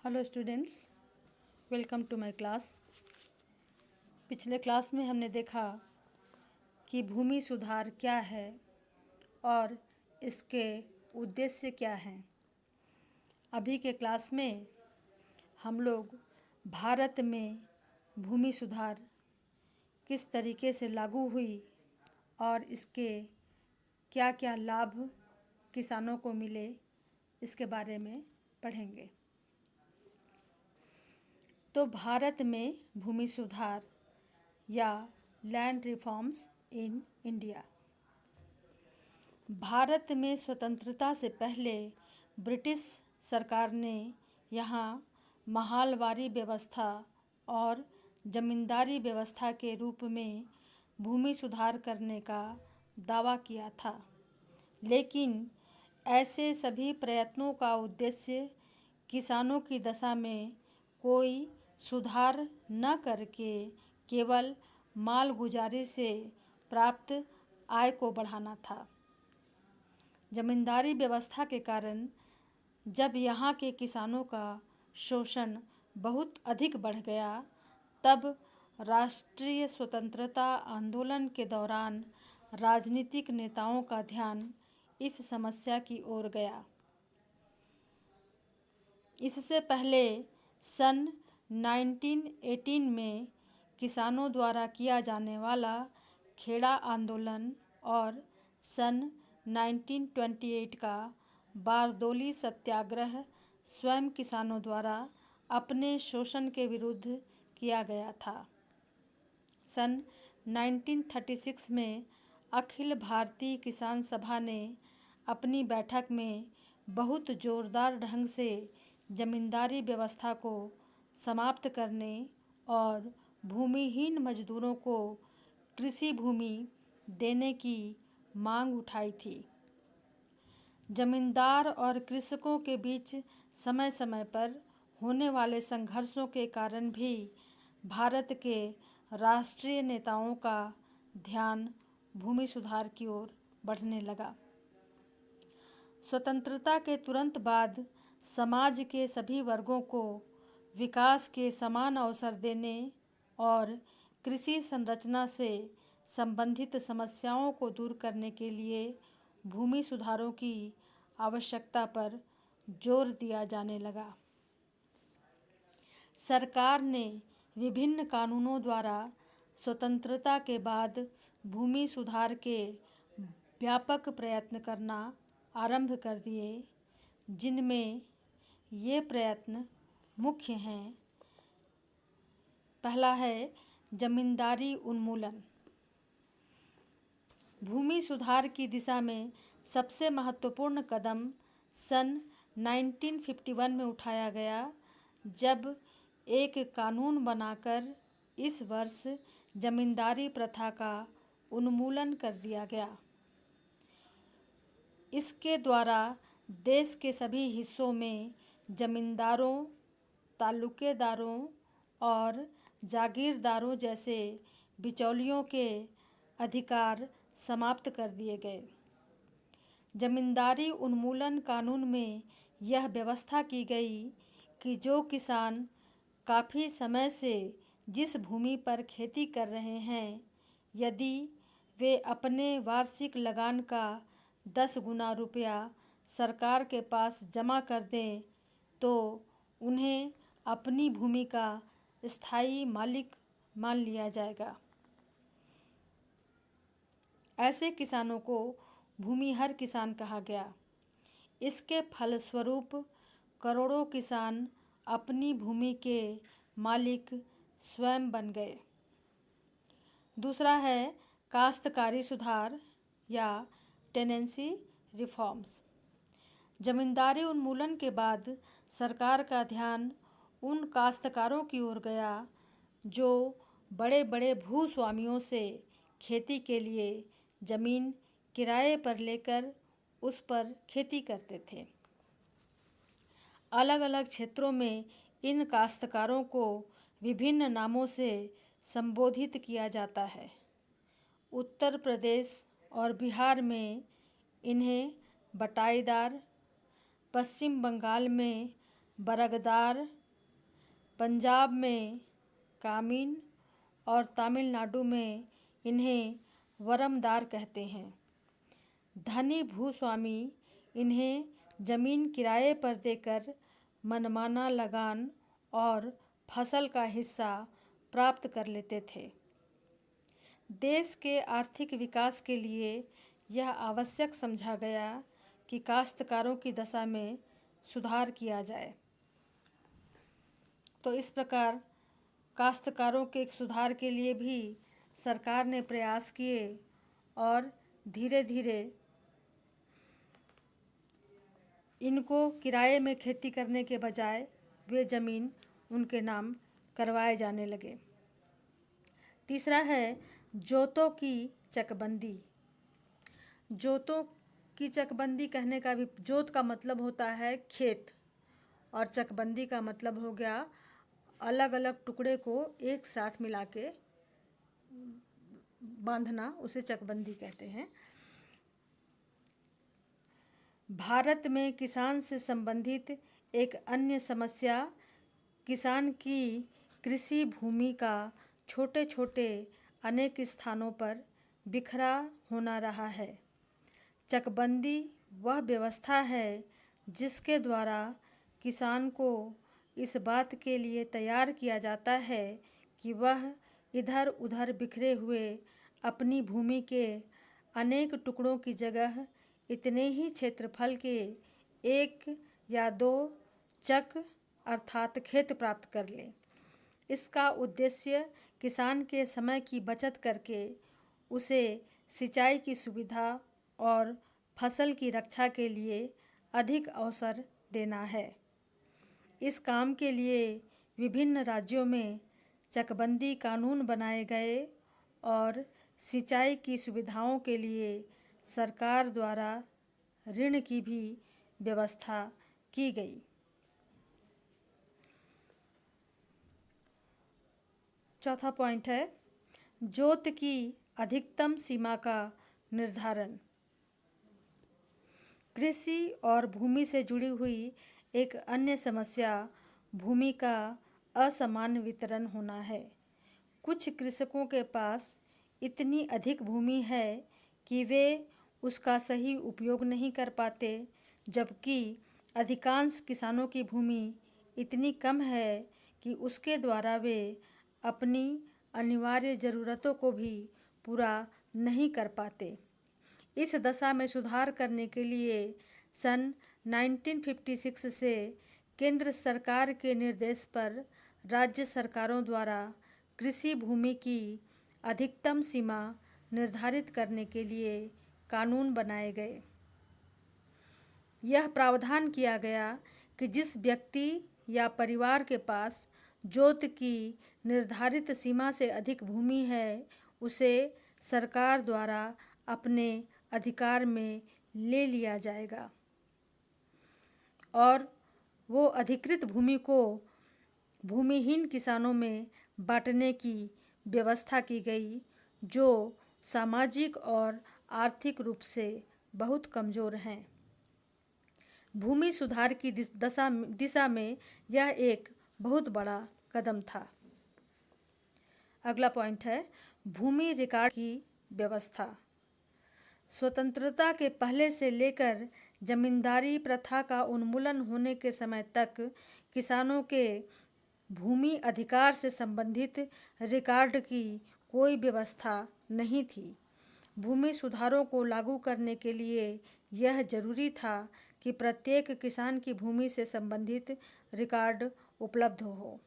Hello students, welcome to my class. पिछले class में हमने देखा कि भूमि सुधार क्या है और इसके उद्देश्य क्या हैं। अभी के क्लास में हम लोग भारत में भूमि सुधार किस तरीके से लागू हुई और इसके क्या क्या लाभ किसानों को मिले, इसके बारे में पढ़ेंगे। तो भारत में भूमि सुधार या land reforms in India. Bharat में स्वतंत्रता से पहले ब्रिटिश सरकार ने यहाँ महालवारी व्यवस्था और जमींदारी व्यवस्था के रूप में भूमि सुधार करने का दावा किया था, लेकिन ऐसे सभी प्रयत्नों का उद्देश्य किसानों की दशा में कोई सुधार न करके केवल मालगुजारी से प्राप्त आय को बढ़ाना था। जमींदारी व्यवस्था के कारण जब यहाँ के किसानों का शोषण बहुत अधिक बढ़ गया, तब राष्ट्रीय स्वतंत्रता आंदोलन के दौरान राजनीतिक नेताओं का ध्यान इस समस्या की ओर गया। इससे पहले सन 1918 में किसानों द्वारा किया जाने वाला खेड़ा आंदोलन और सन 1928 का बारदोली सत्याग्रह स्वयं किसानों द्वारा अपने शोषण के विरुद्ध किया गया था। सन 1936 में अखिल भारतीय किसान सभा ने अपनी बैठक में बहुत जोरदार ढंग से जमींदारी व्यवस्था को समाप्त करने और भूमिहीन मजदूरों को कृषि भूमि देने की मांग उठाई थी। जमींदार और कृषकों के बीच समय समय पर होने वाले संघर्षों के कारण भी भारत के राष्ट्रीय नेताओं का ध्यान भूमि सुधार की ओर बढ़ने लगा। स्वतंत्रता के तुरंत बाद समाज के सभी वर्गों को विकास के समान अवसर देने और कृषि संरचना से संबंधित समस्याओं को दूर करने के लिए भूमि सुधारों की आवश्यकता पर जोर दिया जाने लगा। सरकार ने विभिन्न कानूनों द्वारा स्वतंत्रता के बाद भूमि सुधार के व्यापक प्रयत्न करना आरंभ कर दिए, जिनमें ये प्रयत्न मुख्य हैं। पहला है जमींदारी उन्मूलन। भूमि सुधार की दिशा में सबसे महत्वपूर्ण कदम सन 1951 में उठाया गया, जब एक कानून बनाकर इस वर्ष जमींदारी प्रथा का उन्मूलन कर दिया गया। इसके द्वारा देश के सभी हिस्सों में जमींदारों, तालुकेदारों और जागीरदारों जैसे बिचौलियों के अधिकार समाप्त कर दिए गए। जमींदारी उन्मूलन कानून में यह व्यवस्था की गई कि जो किसान काफ़ी समय से जिस भूमि पर खेती कर रहे हैं, यदि वे अपने वार्षिक लगान का 10 गुना रुपया सरकार के पास जमा कर दें, तो उन्हें अपनी भूमि का स्थायी मालिक मान लिया जाएगा। ऐसे किसानों को भूमिहर किसान कहा गया। इसके फलस्वरूप करोड़ों किसान अपनी भूमि के मालिक स्वयं बन गए। दूसरा है काश्तकारी सुधार या टेनेंसी रिफॉर्म्स। जमींदारी उन्मूलन के बाद सरकार का ध्यान उन काश्तकारों की ओर गया जो बड़े बड़े भूस्वामियों से खेती के लिए ज़मीन किराए पर लेकर उस पर खेती करते थे। अलग अलग क्षेत्रों में इन काश्तकारों को विभिन्न नामों से संबोधित किया जाता है। उत्तर प्रदेश और बिहार में इन्हें बटाईदार, पश्चिम बंगाल में बरगदार पंजाब में कामीन और तमिलनाडु में इन्हें वरमदार कहते हैं। धनी भूस्वामी इन्हें जमीन किराए पर देकर मनमाना लगान और फसल का हिस्सा प्राप्त कर लेते थे। देश के आर्थिक विकास के लिए यह आवश्यक समझा गया कि काश्तकारों की दशा में सुधार किया जाए। तो इस प्रकार काश्तकारों के सुधार के लिए भी सरकार ने प्रयास किए और धीरे धीरे इनको किराए में खेती करने के बजाय वे ज़मीन उनके नाम करवाए जाने लगे। तीसरा है जोतों की चकबंदी। जोतों की चकबंदी कहने का भी, जोत का मतलब होता है खेत और चकबंदी का मतलब हो गया अलग अलग टुकड़े को एक साथ मिला के बांधना, उसे चकबंदी कहते हैं। भारत में किसान से संबंधित एक अन्य समस्या किसान की कृषि भूमि का छोटे छोटे अनेक स्थानों पर बिखरा होना रहा है। चकबंदी वह व्यवस्था है जिसके द्वारा किसान को इस बात के लिए तैयार किया जाता है कि वह इधर उधर बिखरे हुए अपनी भूमि के अनेक टुकड़ों की जगह इतने ही क्षेत्रफल के एक या दो चक अर्थात खेत प्राप्त कर ले। इसका उद्देश्य किसान के समय की बचत करके उसे सिंचाई की सुविधा और फसल की रक्षा के लिए अधिक अवसर देना है। इस काम के लिए विभिन्न राज्यों में चकबंदी कानून बनाए गए और सिंचाई की सुविधाओं के लिए सरकार द्वारा ऋण की भी व्यवस्था की गई। चौथा पॉइंट है जोत की अधिकतम सीमा का निर्धारण। कृषि और भूमि से जुड़ी हुई एक अन्य समस्या भूमि का असमान वितरण होना है। कुछ कृषकों के पास इतनी अधिक भूमि है कि वे उसका सही उपयोग नहीं कर पाते, जबकि अधिकांश किसानों की भूमि इतनी कम है कि उसके द्वारा वे अपनी अनिवार्य ज़रूरतों को भी पूरा नहीं कर पाते। इस दशा में सुधार करने के लिए सन 1956 से केंद्र सरकार के निर्देश पर राज्य सरकारों द्वारा कृषि भूमि की अधिकतम सीमा निर्धारित करने के लिए कानून बनाए गए। यह प्रावधान किया गया कि जिस व्यक्ति या परिवार के पास जोत की निर्धारित सीमा से अधिक भूमि है उसे सरकार द्वारा अपने अधिकार में ले लिया जाएगा और वो अधिकृत भूमि को भूमिहीन किसानों में बांटने की व्यवस्था की गई जो सामाजिक और आर्थिक रूप से बहुत कमज़ोर हैं। भूमि सुधार की दिशा में यह एक बहुत बड़ा कदम था। अगला पॉइंट है भूमि रिकॉर्ड की व्यवस्था। स्वतंत्रता के पहले से लेकर जमींदारी प्रथा का उन्मूलन होने के समय तक किसानों के भूमि अधिकार से संबंधित रिकॉर्ड की कोई व्यवस्था नहीं थी। भूमि सुधारों को लागू करने के लिए यह जरूरी था कि प्रत्येक किसान की भूमि से संबंधित रिकॉर्ड उपलब्ध हो।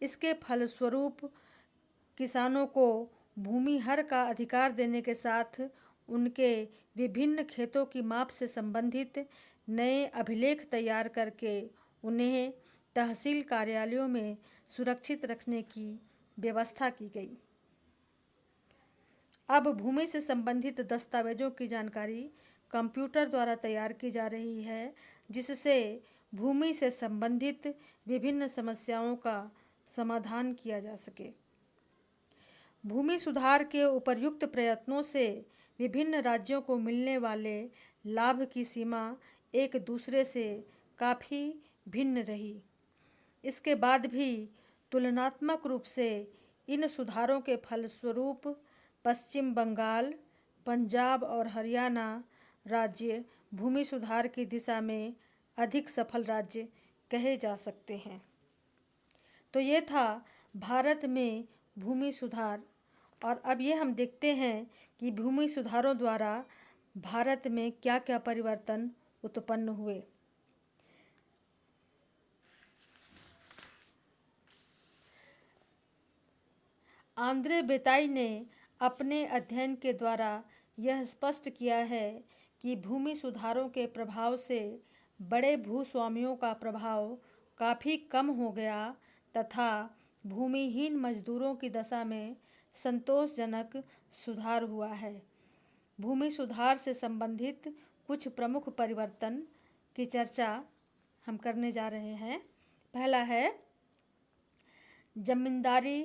इसके फलस्वरूप किसानों को भूमि हर का अधिकार देने के साथ उनके विभिन्न खेतों की माप से संबंधित नए अभिलेख तैयार करके उन्हें तहसील कार्यालयों में सुरक्षित रखने की व्यवस्था की गई। अब भूमि से संबंधित दस्तावेजों की जानकारी कंप्यूटर द्वारा तैयार की जा रही है, जिससे भूमि से संबंधित विभिन्न समस्याओं का समाधान किया जा सके। भूमि सुधार के उपर्युक्त प्रयत्नों से विभिन्न राज्यों को मिलने वाले लाभ की सीमा एक दूसरे से काफ़ी भिन्न रही। इसके बाद भी तुलनात्मक रूप से इन सुधारों के फलस्वरूप पश्चिम बंगाल, पंजाब और हरियाणा राज्य भूमि सुधार की दिशा में अधिक सफल राज्य कहे जा सकते हैं। तो ये था भारत में भूमि सुधार। और अब ये हम देखते हैं कि भूमि सुधारों द्वारा भारत में क्या क्या परिवर्तन उत्पन्न हुए। आंद्रे बेताई ने अपने अध्ययन के द्वारा यह स्पष्ट किया है कि भूमि सुधारों के प्रभाव से बड़े भूस्वामियों का प्रभाव काफ़ी कम हो गया तथा भूमिहीन मजदूरों की दशा में संतोषजनक सुधार हुआ है। भूमि सुधार से संबंधित कुछ प्रमुख परिवर्तन की चर्चा हम करने जा रहे हैं। पहला है जमींदारी,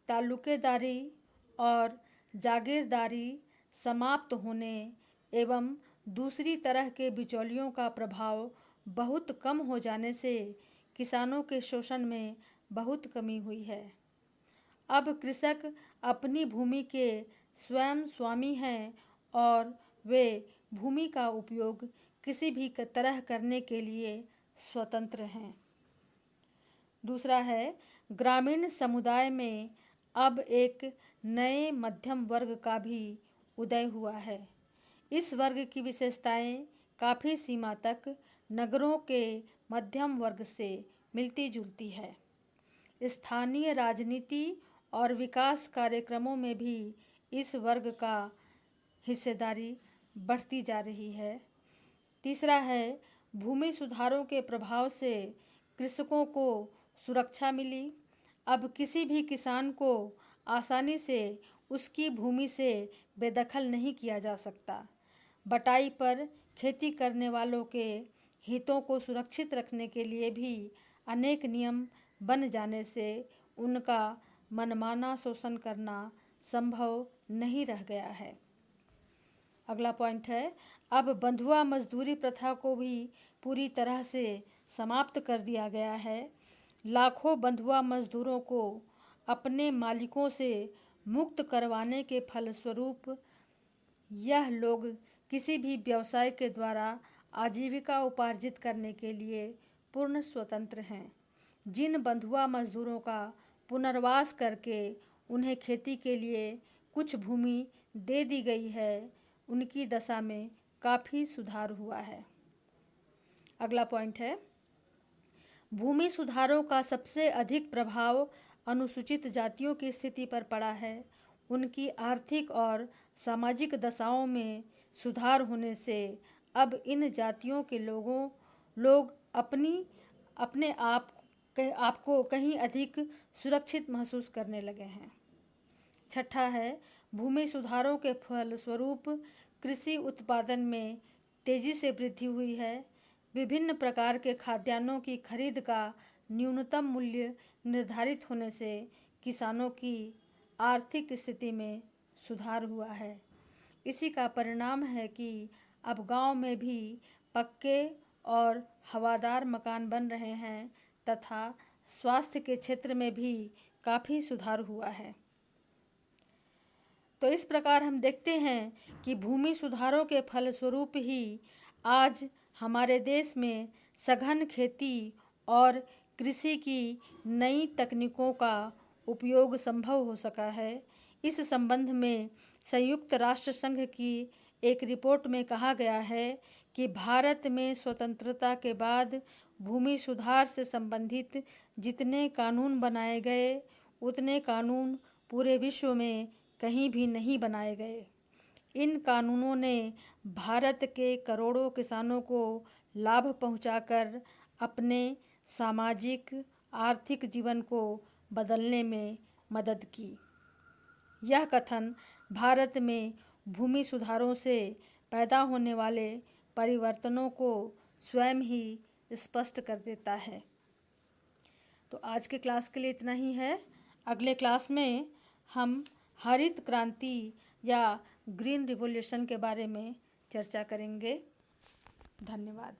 तालुकेदारी और जागीरदारी समाप्त होने एवं दूसरी तरह के बिचौलियों का प्रभाव बहुत कम हो जाने से किसानों के शोषण में बहुत कमी हुई है। अब कृषक अपनी भूमि के स्वयं स्वामी हैं और वे भूमि का उपयोग किसी भी तरह करने के लिए स्वतंत्र हैं। दूसरा है ग्रामीण समुदाय में अब एक नए मध्यम वर्ग का भी उदय हुआ है। इस वर्ग की विशेषताएं काफ़ी सीमा तक नगरों के मध्यम वर्ग से मिलती जुलती है। स्थानीय राजनीति और विकास कार्यक्रमों में भी इस वर्ग का हिस्सेदारी बढ़ती जा रही है। तीसरा है भूमि सुधारों के प्रभाव से कृषकों को सुरक्षा मिली। अब किसी भी किसान को आसानी से उसकी भूमि से बेदखल नहीं किया जा सकता। बटाई पर खेती करने वालों के हितों को सुरक्षित रखने के लिए भी अनेक नियम बन जाने से उनका मनमाना शोषण करना संभव नहीं रह गया है। अगला पॉइंट है अब बंधुआ मजदूरी प्रथा को भी पूरी तरह से समाप्त कर दिया गया है। लाखों बंधुआ मजदूरों को अपने मालिकों से मुक्त करवाने के फलस्वरूप यह लोग किसी भी व्यवसाय के द्वारा आजीविका उपार्जित करने के लिए पूर्ण स्वतंत्र हैं। जिन बंधुआ मजदूरों का पुनर्वास करके उन्हें खेती के लिए कुछ भूमि दे दी गई है, उनकी दशा में काफ़ी सुधार हुआ है। अगला पॉइंट है भूमि सुधारों का सबसे अधिक प्रभाव अनुसूचित जातियों की स्थिति पर पड़ा है। उनकी आर्थिक और सामाजिक दशाओं में सुधार होने से अब इन जातियों के लोग अपने आप को कहीं अधिक सुरक्षित महसूस करने लगे हैं। छठा है भूमि सुधारों के फलस्वरूप कृषि उत्पादन में तेजी से वृद्धि हुई है। विभिन्न प्रकार के खाद्यान्नों की खरीद का न्यूनतम मूल्य निर्धारित होने से किसानों की आर्थिक स्थिति में सुधार हुआ है। इसी का परिणाम है कि अब गांव में भी पक्के और हवादार मकान बन रहे हैं तथा स्वास्थ्य के क्षेत्र में भी काफ़ी सुधार हुआ है। तो इस प्रकार हम देखते हैं कि भूमि सुधारों के फलस्वरूप ही आज हमारे देश में सघन खेती और कृषि की नई तकनीकों का उपयोग संभव हो सका है। इस संबंध में संयुक्त राष्ट्र संघ की एक रिपोर्ट में कहा गया है कि भारत में स्वतंत्रता के बाद भूमि सुधार से संबंधित जितने कानून बनाए गए उतने कानून पूरे विश्व में कहीं भी नहीं बनाए गए। इन कानूनों ने भारत के करोड़ों किसानों को लाभ पहुंचाकर अपने सामाजिक आर्थिक जीवन को बदलने में मदद की। यह कथन भारत में भूमि सुधारों से पैदा होने वाले परिवर्तनों को स्वयं ही स्पष्ट कर देता है। तो आज के क्लास के लिए इतना ही है। अगले क्लास में हम हरित क्रांति या ग्रीन रिवॉल्यूशन के बारे में चर्चा करेंगे। धन्यवाद।